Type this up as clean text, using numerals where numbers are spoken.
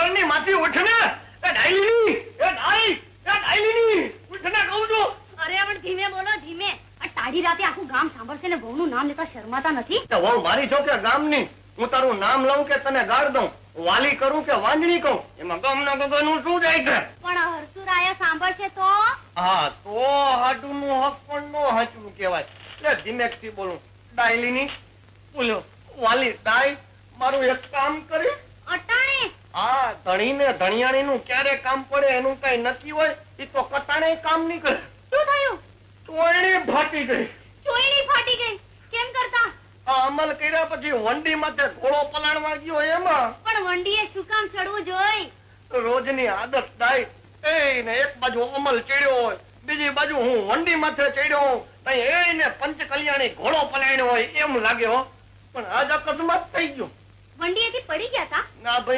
ઉપરની માથી ઉઠને. એ ડાયલીની, એ ડાયલીની ઉઠને કહું છું. અરે પણ ધીમે બોલો, ધીમે. આ ટાઢી રાતે આખું ગામ સાંભળશે ને વહુનું નામ લેતા શરમાતા નથી? તો વહુ મારી છો કે ગામની? હું તારું નામ લઉં કે તને ગાળ દઉં? વાલી કરું કે વાંજણી કહું? એમાં ગામના ગગનનું શું જાય છે? પણ હરસુરાયા સાંભળશે તો? હા, તો હાડુનું હક પણ નો હાચવું કહેવાય. એટલે ધીમેકથી બોલું. ડાયલીની બોલ્યો. વાલી ડાય, મારું એક કામ કરી. અટાણે? હા, ધણીને ધણિયાણીનું ક્યારે કામ પડે એનું કઈ નક્કી હોય એ તો કટાણે કામ નહીં કરે. શું થયું? ચોયણી ફાટી ગઈ. ચોયણી ફાટી ગઈ? કેમ કરતા? આ અમલ કર્યા પછી વંડી માથે ઘોડો પલાણવા ગયો એમાં. પણ વંડીએ શું કામ ચડવું જોઈ? રોજની આદત ડાય. એને એક બાજુ અમલ ચડ્યો હોય, બીજી બાજુ હું વંડી માથે ચડ્યો હોઉં, એને પંચ કલ્યાણી ઘોડો પલાણ્યો હોય એમ લાગે હો. પણ આજ અકસ્માત થઈ ગયો. વંડીએથી પડી ગયા તા? ના ભાઈ.